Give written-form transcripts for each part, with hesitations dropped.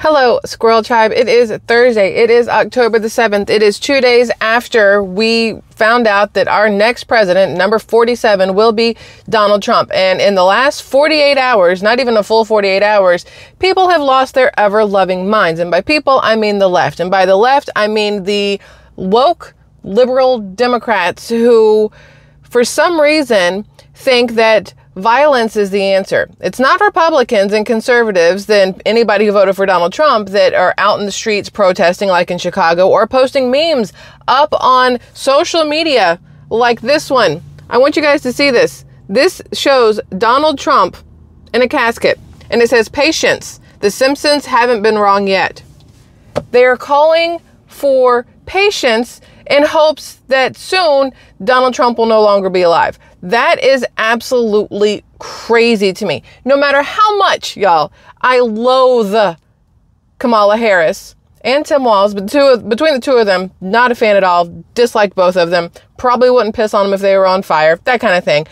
Hello, Squirrel Tribe. It is Thursday. It is October the 7th. It is 2 days after we found out that our next president, number 47, will be Donald Trump. And in the last 48 hours, not even a full 48 hours, people have lost their ever-loving minds. And by people, I mean the left. And by the left, I mean the woke liberal Democrats who, for some reason, think that violence is the answer. It's not Republicans and conservatives, then anybody who voted for Donald Trump, that are out in the streets protesting like in Chicago or posting memes up on social media like this one. I want you guys to see this. This shows Donald Trump in a casket and it says, "Patience. The Simpsons haven't been wrong yet." They are calling for patience in hopes that soon Donald Trump will no longer be alive. That is absolutely crazy to me. No matter how much, y'all, I loathe Kamala Harris and Tim Walz, but between the two of them, not a fan at all, dislike both of them, probably wouldn't piss on them if they were on fire, that kind of thing.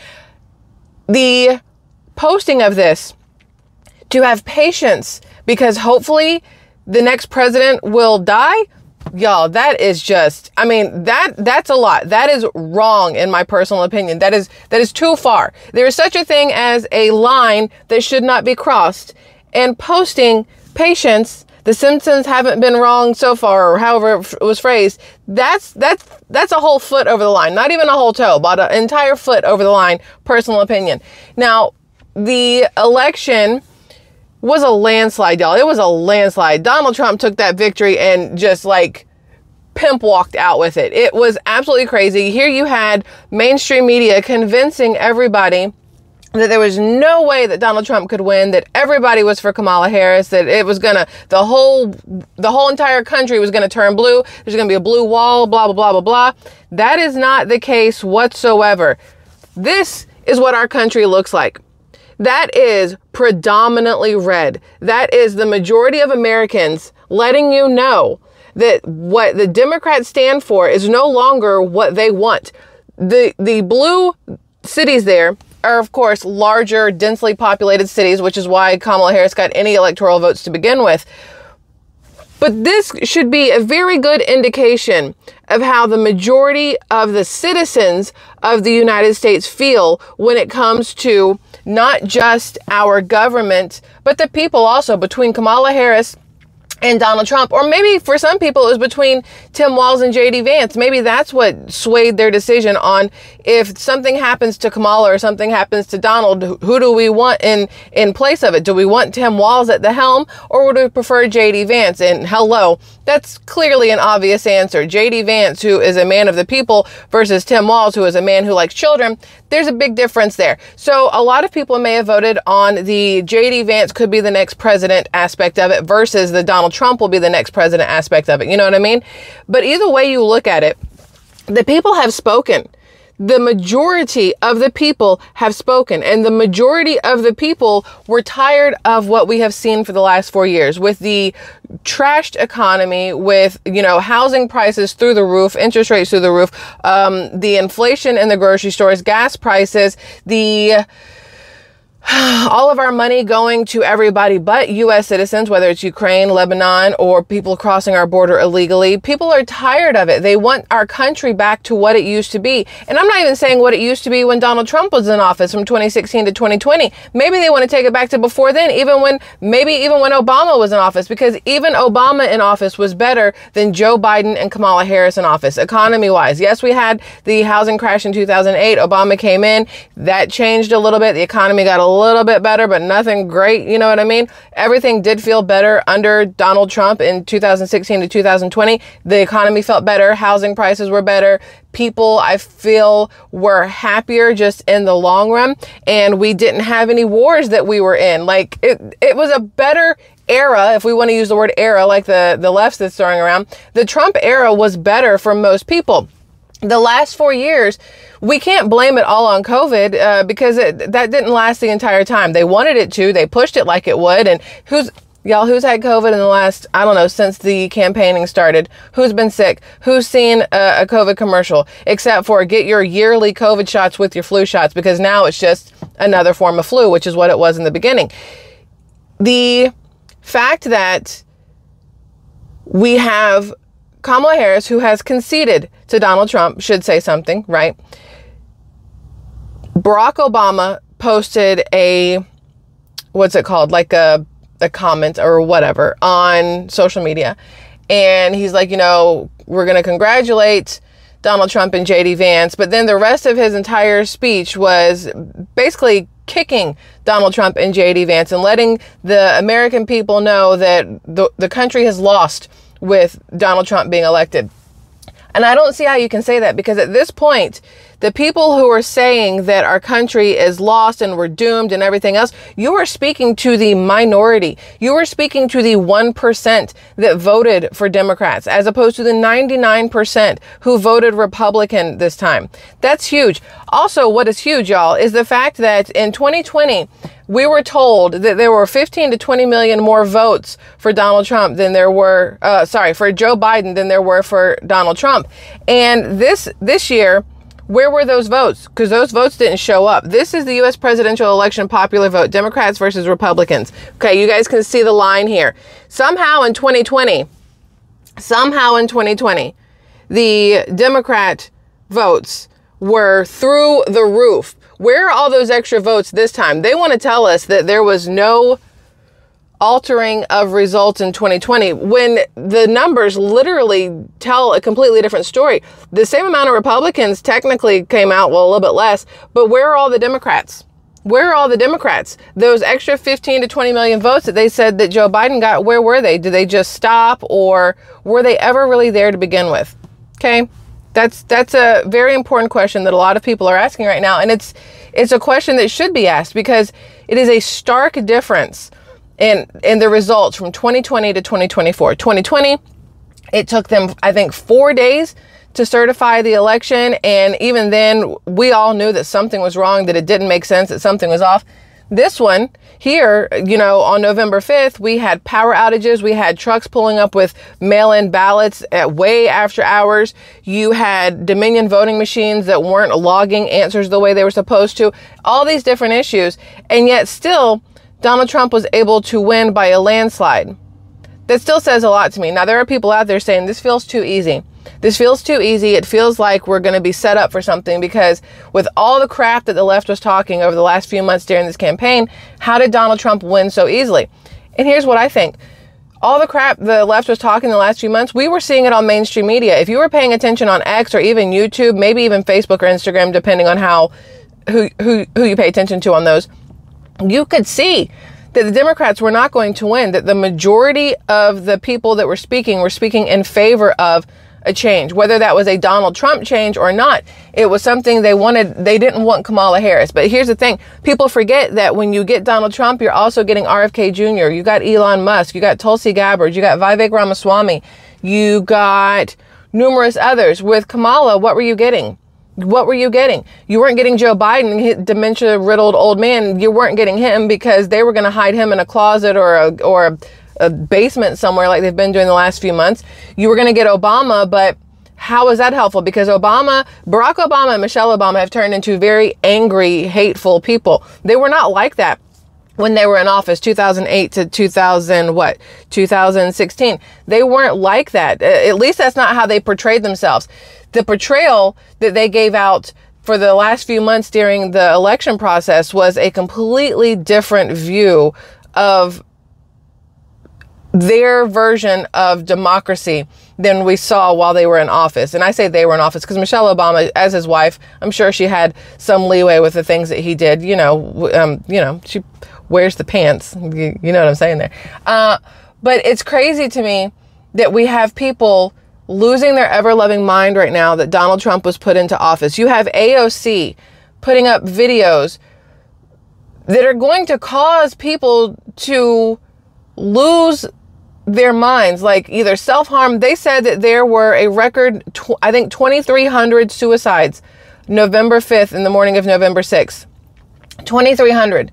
The posting of this, to have patience because hopefully the next president will die, y'all, that is just, I mean, that's a lot. That is wrong in my personal opinion. That is too far. There is such a thing as a line that should not be crossed. And posting patience, the Simpsons haven't been wrong so far, or however it was phrased, that's a whole foot over the line. Not even a whole toe, but an entire foot over the line, personal opinion. Now, the election was a landslide, y'all. It was a landslide. Donald Trump took that victory and just like pimp walked out with it. It was absolutely crazy. Here you had mainstream media convincing everybody that there was no way that Donald Trump could win, that everybody was for Kamala Harris, that it was gonna, the whole entire country was gonna turn blue. There's gonna be a blue wall, blah, blah, blah, blah, blah. That is not the case whatsoever. This is what our country looks like. That is predominantly red. That is the majority of Americans letting you know that what the Democrats stand for is no longer what they want. The blue cities there are, of course, larger, densely populated cities, which is why Kamala Harris got any electoral votes to begin with. But this should be a very good indication of how the majority of the citizens of the United States feel when it comes to not just our government, but the people also, between Kamala Harris and Donald Trump. Or maybe for some people it was between Tim Walz and JD Vance. Maybe that's what swayed their decision on if something happens to Kamala or something happens to Donald, who do we want in place of it? Do we want Tim Walz at the helm, or would we prefer JD Vance? And hello, that's clearly an obvious answer. JD Vance, who is a man of the people, versus Tim Walz, who is a man who likes children. There's a big difference there. So a lot of people may have voted on the JD Vance could be the next president aspect of it versus the Donald Trump will be the next president aspect of it. You know what I mean? But either way you look at it, the people have spoken. The majority of the people have spoken, and the majority of the people were tired of what we have seen for the last 4 years with the trashed economy, with, you know, housing prices through the roof, interest rates through the roof, the inflation in the grocery stores, gas prices, all of our money going to everybody but U.S. citizens, whether it's Ukraine, Lebanon, or people crossing our border illegally. People are tired of it. They want our country back to what it used to be. And I'm not even saying what it used to be when Donald Trump was in office from 2016 to 2020. Maybe they want to take it back to before then, maybe even when Obama was in office, because even Obama in office was better than Joe Biden and Kamala Harris in office, economy-wise. Yes, we had the housing crash in 2008. Obama came in. That changed a little bit. The economy got a little bit better, but nothing great. You know what I mean? Everything did feel better under Donald Trump in 2016 to 2020. The economy felt better. Housing prices were better. People, I feel, were happier just in the long run. And we didn't have any wars that we were in. Like, it was a better era, if we want to use the word era, like the left that's throwing around. The Trump era was better for most people. The last 4 years, we can't blame it all on COVID because that didn't last the entire time. They wanted it to. They pushed it like it would. And who's had COVID in the last, I don't know, since the campaigning started? Who's been sick? Who's seen a COVID commercial? Except for get your yearly COVID shots with your flu shots, because now it's just another form of flu, which is what it was in the beginning. The fact that We have Kamala Harris, who has conceded to Donald Trump, should say something, right? Barack Obama posted a, what's it called? Like a comment or whatever on social media. And he's like, you know, we're going to congratulate Donald Trump and JD Vance. But then the rest of his entire speech was basically kicking Donald Trump and JD Vance and letting the American people know that the country has lost with Donald Trump being elected. And I don't see how you can say that, because at this point, the people who are saying that our country is lost and we're doomed and everything else, you are speaking to the minority. You are speaking to the 1% that voted for Democrats, as opposed to the 99% who voted Republican this time. That's huge. Also, what is huge, y'all, is the fact that in 2020, we were told that there were 15 to 20 million more votes for Donald Trump than there were, for Joe Biden than there were for Donald Trump. And this year, where were those votes? Because those votes didn't show up. This is the U.S. presidential election popular vote, Democrats versus Republicans. Okay, you guys can see the line here. Somehow in 2020, the Democrat votes were through the roof. Where are all those extra votes this time? They want to tell us that there was no altering of results in 2020 when the numbers literally tell a completely different story. The same amount of Republicans technically came out, well, a little bit less, but where are all the Democrats? Where are all the Democrats? Those extra 15 to 20 million votes that they said that Joe Biden got, where were they? Did they just stop, or were they ever really there to begin with? Okay. That's a very important question that a lot of people are asking right now. And it's a question that should be asked, because it is a stark difference in the results from 2020 to 2024. 2020, it took them, I think, 4 days to certify the election. And even then, we all knew that something was wrong, that it didn't make sense, that something was off. This one here, you know, on November 5th, we had power outages. We had trucks pulling up with mail-in ballots at way after hours. You had Dominion voting machines that weren't logging answers the way they were supposed to. All these different issues. And yet still, Donald Trump was able to win by a landslide. That still says a lot to me. Now, there are people out there saying this feels too easy. This feels too easy. It feels like we're going to be set up for something, because with all the crap that the left was talking over the last few months during this campaign, how did Donald Trump win so easily? And here's what I think. All the crap the left was talking the last few months, we were seeing it on mainstream media. If you were paying attention on X or even YouTube, maybe even Facebook or Instagram, depending on who you pay attention to on those, you could see that the Democrats were not going to win, that the majority of the people that were speaking in favor of a change, whether that was a Donald Trump change or not. It was something they wanted. They didn't want Kamala Harris. But here's the thing. People forget that when you get Donald Trump, you're also getting RFK Jr. You got Elon Musk. You got Tulsi Gabbard. You got Vivek Ramaswamy. You got numerous others. With Kamala, what were you getting? What were you getting? You weren't getting Joe Biden, dementia-riddled old man. You weren't getting him because they were going to hide him in a closet or a basement somewhere like they've been doing the last few months. You were going to get Obama, but how is that helpful? Because Barack Obama and Michelle Obama have turned into very angry, hateful people. They were not like that when they were in office, 2008 to 2016. They weren't like that. At least that's not how they portrayed themselves. The portrayal that they gave out for the last few months during the election process was a completely different view of their version of democracy than we saw while they were in office. And I say they were in office because Michelle Obama, as his wife, I'm sure she had some leeway with the things that he did. You know, she wears the pants. You know what I'm saying there. But it's crazy to me that we have people losing their ever-loving mind right now that Donald Trump was put into office. You have AOC putting up videos that are going to cause people to lose their minds, like either self-harm. They said that there were a record, I think 2,300 suicides November 5th in the morning of November 6th. 2,300.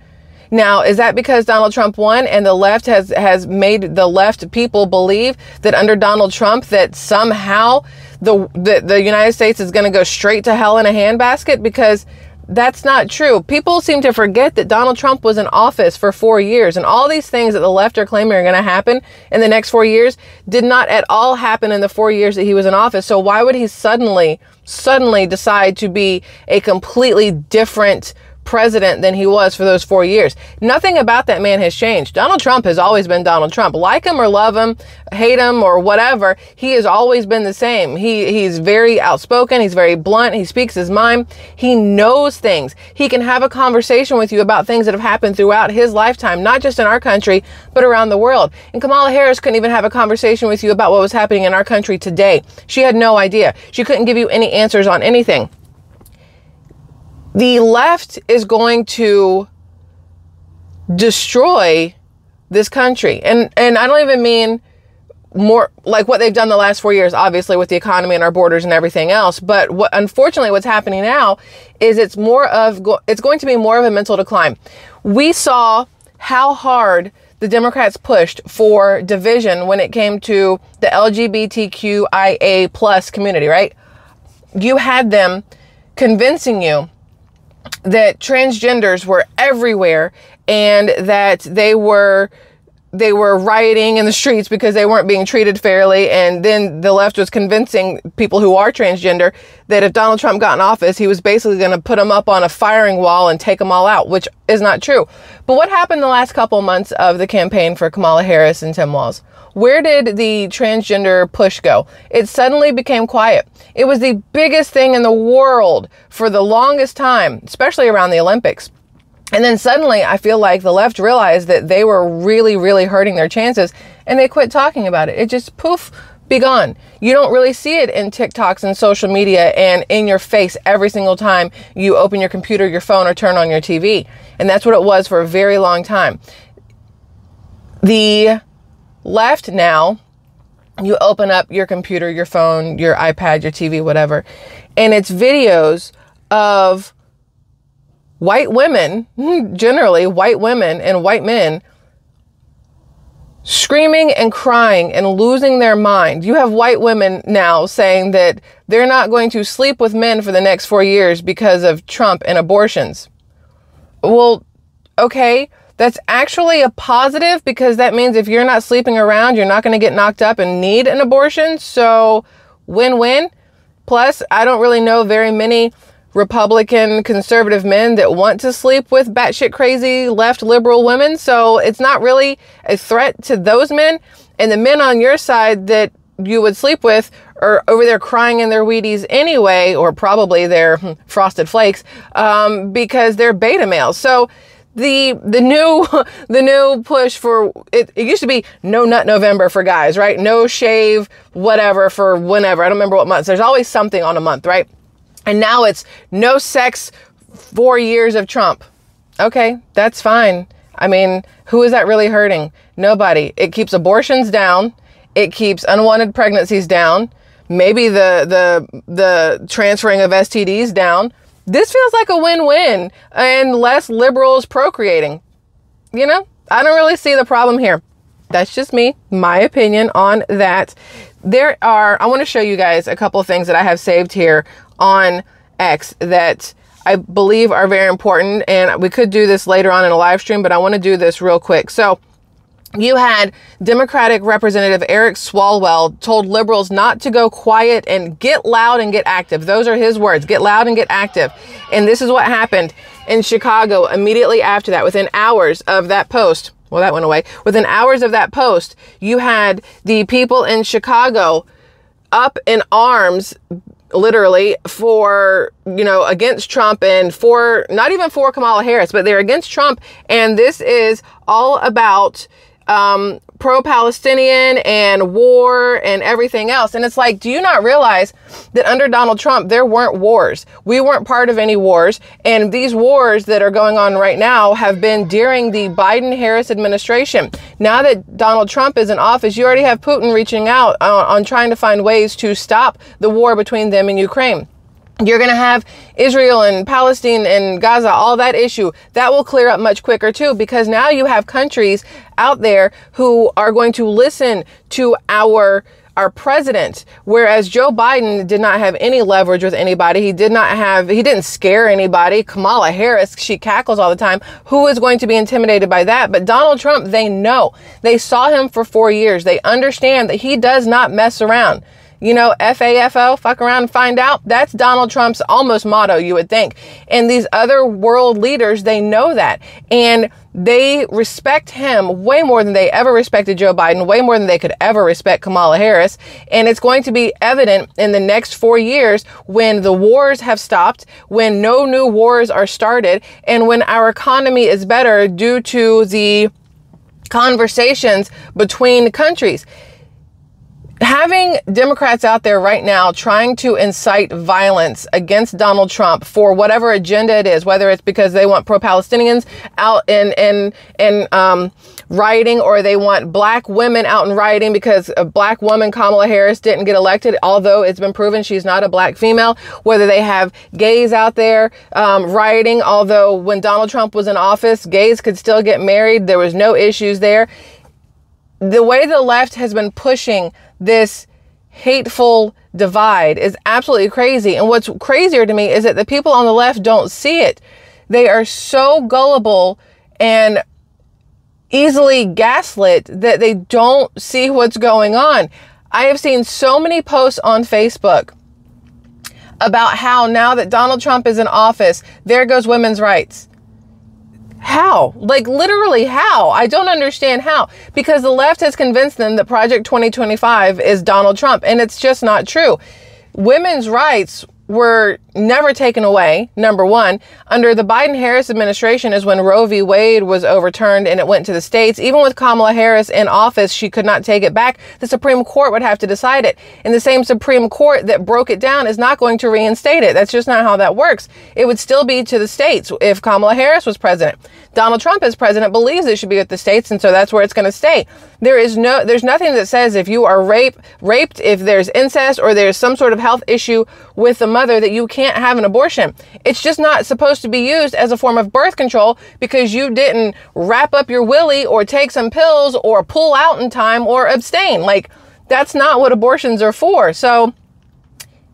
Now, is that because Donald Trump won and the left has made the left people believe that under Donald Trump that somehow the United States is going to go straight to hell in a handbasket? Because That's not true. People seem to forget that Donald Trump was in office for 4 years, and all these things that the left are claiming are going to happen in the next 4 years did not at all happen in the 4 years that he was in office. So why would he suddenly decide to be a completely different president than he was for those 4 years? Nothing about that man has changed. Donald Trump has always been Donald Trump. Like him or love him, hate him or whatever, he has always been the same. He's very outspoken. He's very blunt. He speaks his mind. He knows things. He can have a conversation with you about things that have happened throughout his lifetime, not just in our country, but around the world. And Kamala Harris couldn't even have a conversation with you about what was happening in our country today. She had no idea. She couldn't give you any answers on anything. The left is going to destroy this country. And I don't even mean more like what they've done the last 4 years, obviously, with the economy and our borders and everything else. But unfortunately, what's happening now is it's going to be more of a mental decline. We saw how hard the Democrats pushed for division when it came to the LGBTQIA plus community, right? You had them convincing you that transgenders were everywhere and that they were rioting in the streets because they weren't being treated fairly. And then the left was convincing people who are transgender that if Donald Trump got in office, he was basically going to put them up on a firing wall and take them all out, which is not true. But what happened the last couple months of the campaign for Kamala Harris and Tim Walz? Where did the transgender push go? It suddenly became quiet. It was the biggest thing in the world for the longest time, especially around the Olympics. And then suddenly I feel like the left realized that they were really, really hurting their chances and they quit talking about it. It just poof, be gone. You don't really see it in TikToks and social media and in your face every single time you open your computer, your phone, or turn on your TV. And that's what it was for a very long time. The left now, you open up your computer, your phone, your iPad, your TV, whatever, and it's videos of white women, generally white women and white men, screaming and crying and losing their mind. You have white women now saying that they're not going to sleep with men for the next 4 years because of Trump and abortions. Well, okay. That's actually a positive because that means if you're not sleeping around, you're not going to get knocked up and need an abortion. So win-win. Plus, I don't really know very many Republican conservative men that want to sleep with batshit crazy left liberal women. So it's not really a threat to those men. And the men on your side that you would sleep with are over there crying in their Wheaties anyway, or probably their Frosted Flakes, because they're beta males. So the new push for it used to be no nut November for guys, right? No shave, whatever, for whenever. I don't remember what months. There's always something on a month, right? And now it's no sex 4 years of Trump. Okay, that's fine. I mean, who is that really hurting? Nobody. It keeps abortions down. It keeps unwanted pregnancies down. Maybe the transferring of STDs down. This feels like a win-win and less liberals procreating. You know, I don't really see the problem here. That's just me, my opinion on that. I want to show you guys a couple of things that I have saved here on X that I believe are very important. And we could do this later on in a live stream, but I want to do this real quick. So you had Democratic Representative Eric Swalwell told liberals not to go quiet and get loud and get active. Those are his words, get loud and get active. And this is what happened in Chicago immediately after that, within hours of that post. Well, that went away. Within hours of that post, you had the people in Chicago up in arms, literally, for, against Trump and for, not even for Kamala Harris, but they're against Trump. And this is all about pro-Palestinian and war and everything else. And it's like, do you not realize that under Donald Trump, there weren't wars? We weren't part of any wars. And these wars that are going on right now have been during the Biden-Harris administration. Now that Donald Trump is in office, you already have Putin reaching out on trying to find ways to stop the war between them and Ukraine. You're going to have Israel and Palestine and Gaza, all that issue. That will clear up much quicker too, because now you have countries out there who are going to listen to our our president, whereas Joe Biden did not have any leverage with anybody. He didn't scare anybody. Kamala Harris, she cackles all the time. Who is going to be intimidated by that? But Donald Trump, they know. They saw him for 4 years. They understand that he does not mess around. You know, FAFO, fuck around and find out. That's Donald Trump's almost motto, you would think. And these other world leaders, they know that. And they respect him way more than they ever respected Joe Biden, way more than they could ever respect Kamala Harris. And it's going to be evident in the next 4 years when the wars have stopped, when no new wars are started, and when our economy is better due to the conversations between countries. Having Democrats out there right now trying to incite violence against Donald Trump for whatever agenda it is, whether it's because they want pro-Palestinians out in rioting, or they want black women out in rioting because a black woman, Kamala Harris, didn't get elected, although it's been proven she's not a black female, whether they have gays out there rioting, although when Donald Trump was in office, gays could still get married. There was no issues there. The way the left has been pushing this hateful divide is absolutely crazy. And what's crazier to me is that the people on the left don't see it. They are so gullible and easily gaslit that they don't see what's going on. I have seen so many posts on Facebook about how now that Donald Trump is in office, there goes women's rights. How? Like, literally how? I don't understand how. Because the left has convinced them that Project 2025 is Donald Trump, and it's just not true. Women's rights were never taken away, number one. Under the Biden-Harris administration is when Roe v. Wade was overturned and it went to the states. Even with Kamala Harris in office, she could not take it back. The Supreme Court would have to decide it. And the same Supreme Court that broke it down is not going to reinstate it. That's just not how that works. It would still be to the states if Kamala Harris was president. Donald Trump as president believes it should be with the states, and so that's where it's going to stay. There's nothing that says if you are raped, if there's incest, or there's some sort of health issue with the mother, that you can't have an abortion. It's just not supposed to be used as a form of birth control because you didn't wrap up your willy or take some pills or pull out in time or abstain. Like, that's not what abortions are for. So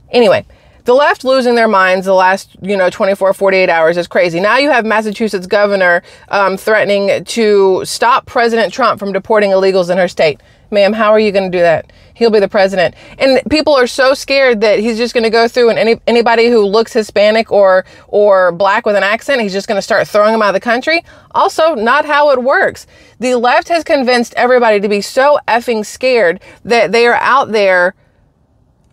anyway, the left losing their minds the last, 24, 48 hours is crazy. Now you have Massachusetts governor threatening to stop President Trump from deporting illegals in her state. Ma'am, how are you going to do that? He'll be the president. And people are so scared that he's just going to go through, and anybody who looks Hispanic or black with an accent, he's just going to start throwing them out of the country. Also, not how it works. The left has convinced everybody to be so effing scared that they are out there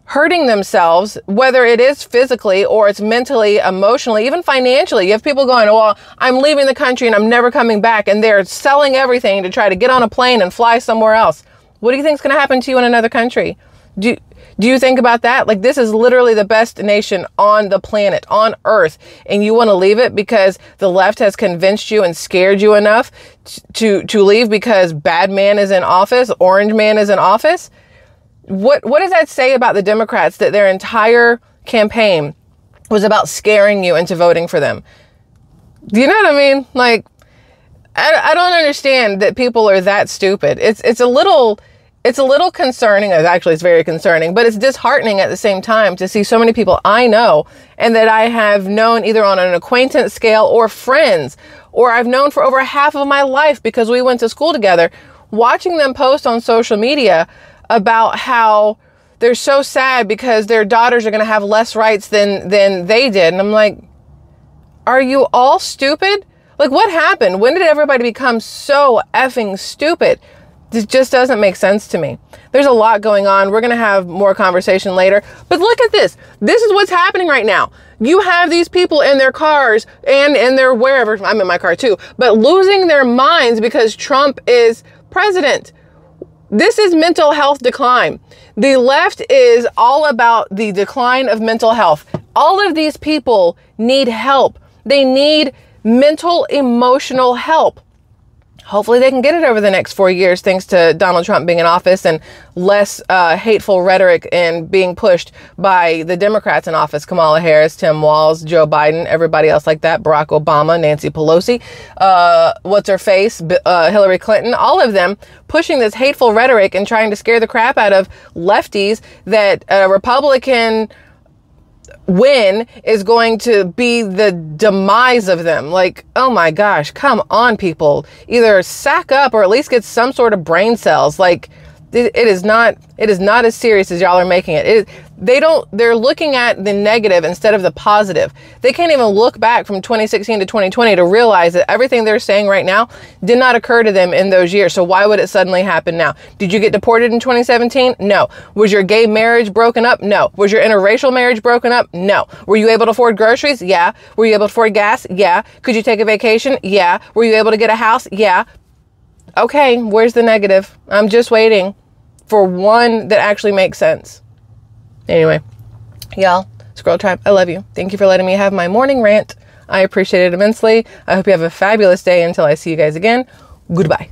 hurting themselves, whether it is physically or it's mentally, emotionally, even financially. You have people going, well, I'm leaving the country and I'm never coming back. And they're selling everything to try to get on a plane and fly somewhere else. What do you think is going to happen to you in another country? Do you think about that? Like, this is literally the best nation on the planet, on earth. And you want to leave it because the left has convinced you and scared you enough to leave because bad man is in office, orange man is in office? What does that say about the Democrats, that their entire campaign was about scaring you into voting for them? Do you know what I mean? Like, I don't understand that people are that stupid. It's a little concerning. Actually, it's very concerning, but it's disheartening at the same time to see so many people I know and that I have known either on an acquaintance scale or friends, or I've known for over half of my life because we went to school together, watching them post on social media about how they're so sad because their daughters are going to have less rights than they did. And I'm like, are you all stupid? Like, what happened? When did everybody become so effing stupid? This just doesn't make sense to me. There's a lot going on. We're going to have more conversation later. But look at this. This is what's happening right now. You have these people in their cars and in their wherever. I'm in my car too. But losing their minds because Trump is president. This is mental health decline. The left is all about the decline of mental health. All of these people need help. They need mental, emotional help. Hopefully they can get it over the next 4 years, thanks to Donald Trump being in office and less hateful rhetoric and being pushed by the Democrats in office. Kamala Harris, Tim Walz, Joe Biden, everybody else like that, Barack Obama, Nancy Pelosi, what's her face, Hillary Clinton, all of them pushing this hateful rhetoric and trying to scare the crap out of lefties that a Republican win is going to be the demise of them. Like, oh my gosh, come on, people. Either sack up or at least get some sort of brain cells. Like, it is not as serious as y'all are making it. They're looking at the negative instead of the positive. They can't even look back from 2016 to 2020 to realize that everything they're saying right now did not occur to them in those years. So why would it suddenly happen now? Did you get deported in 2017? No. Was your gay marriage broken up? No. Was your interracial marriage broken up? No. Were you able to afford groceries? Yeah. Were you able to afford gas? Yeah. Could you take a vacation? Yeah. Were you able to get a house? Yeah. Okay, where's the negative? I'm just waiting for one that actually makes sense. Anyway, y'all, Squirrel Tribe, I love you. Thank you for letting me have my morning rant. I appreciate it immensely. I hope you have a fabulous day until I see you guys again. Goodbye.